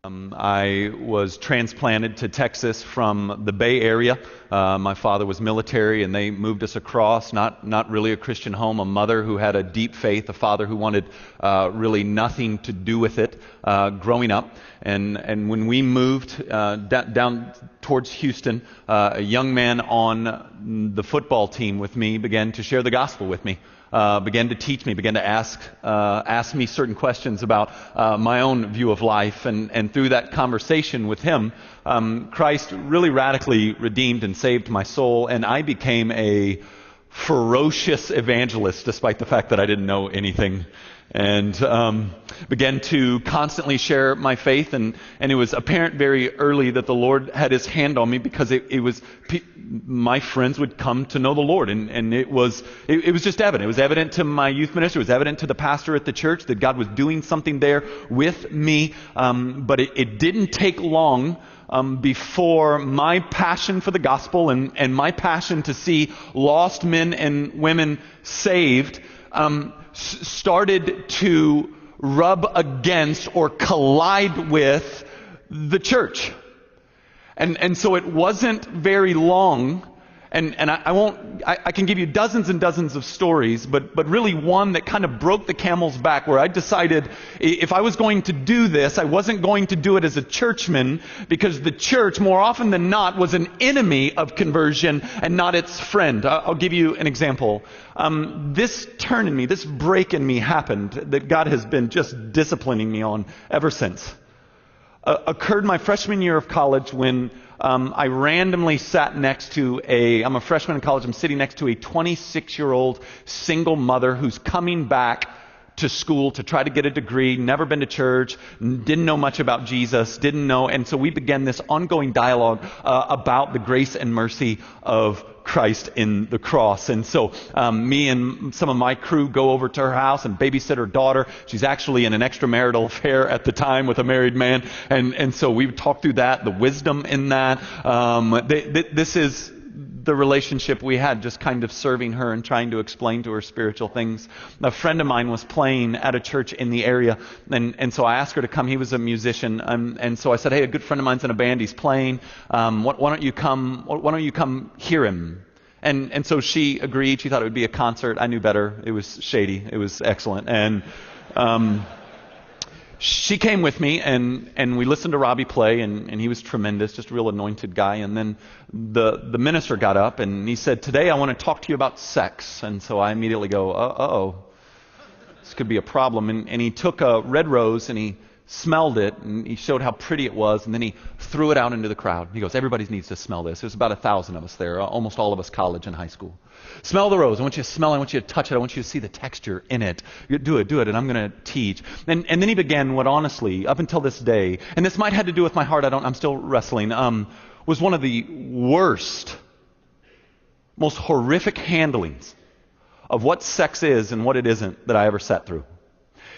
I was transplanted to Texas from the Bay Area. My father was military, and they moved us across. Not really a Christian home. A mother who had a deep faith, a father who wanted really nothing to do with it growing up. And when we moved down towards Houston, a young man on the football team with me began to share the gospel with me. Began to teach me, began to ask me certain questions about my own view of life. And through that conversation with him, Christ really radically redeemed and saved my soul. And I became a ferocious evangelist, despite the fact that I didn't know anything. And began to constantly share my faith, and it was apparent very early that the Lord had His hand on me, because it was my friends would come to know the Lord, and it was just evident. It was evident to my youth minister. It was evident to the pastor at the church that God was doing something there with me. But it didn't take long before my passion for the gospel and my passion to see lost men and women saved started to rub against or collide with the church. And so it wasn't very long, and I can give you dozens and dozens of stories, but really one that kind of broke the camel's back, where I decided if I was going to do this, I wasn't going to do it as a churchman, because the church, more often than not, was an enemy of conversion and not its friend. I'll give you an example. This turn in me, this break in me happened that God has been just disciplining me on ever since. Occurred my freshman year of college, when I randomly sat next to I'm a freshman in college, I'm sitting next to a 26-year-old single mother who's coming back to school to try to get a degree, never been to church, didn't know much about Jesus, and so we began this ongoing dialogue about the grace and mercy of Christ in the cross. And so me and some of my crew go over to her house and babysit her daughter. She's actually in an extramarital affair at the time with a married man. And so we talk through that, the wisdom in that. This is the relationship we had, just kind of serving her and trying to explain to her spiritual things. A friend of mine was playing at a church in the area, and so I asked her to come. He was a musician, and so I said, hey, a good friend of mine's in a band, he's playing. Why don't you come hear him? And so she agreed. She thought it would be a concert. I knew better. It was shady. It was excellent. And she came with me, and we listened to Robbie play, and he was tremendous, just a real anointed guy. And then the minister got up, and he said, today I want to talk to you about sex. And so I immediately go, uh-oh, this could be a problem. And he took a red rose, and he smelled it, and he showed how pretty it was, and then he threw it out into the crowd. He goes, everybody needs to smell this. There's about 1,000 of us there, almost all of us college and high school. Smell the rose. I want you to smell it. I want you to touch it. I want you to see the texture in it. Do it, and I'm going to teach. And then he began what, honestly, up until this day, and this might have to do with my heart, I'm still wrestling, was one of the worst, most horrific handlings of what sex is and what it isn't that I ever sat through.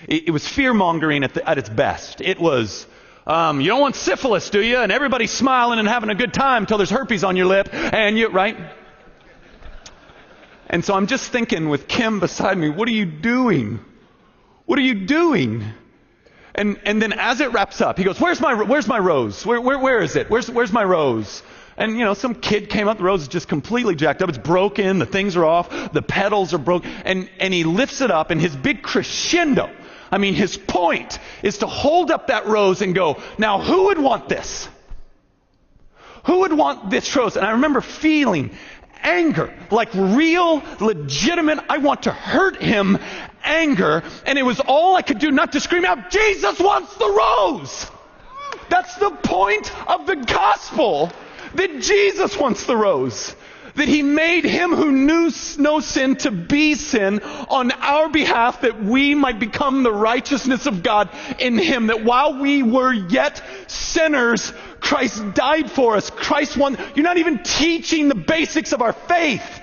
It was fear-mongering at its best. It was, you don't want syphilis, do you? And everybody's smiling and having a good time until there's herpes on your lip, right? And so I'm just thinking with Kim beside me, what are you doing? What are you doing? And then as it wraps up, he goes, where's my rose? Where is it? Where's my rose? And some kid came up, the rose is just completely jacked up. It's broken, the things are off, the petals are broken. And he lifts it up, and his big crescendo, his point is to hold up that rose and go, now who would want this? Who would want this rose? And I remember feeling anger, like real, legitimate, I want to hurt him anger. And it was all I could do not to scream out, Jesus wants the rose! That's the point of the gospel, that Jesus wants the rose. That He made Him who knew no sin to be sin on our behalf, that we might become the righteousness of God in Him. That while we were yet sinners, Christ died for us. Christ won. You're not even teaching the basics of our faith.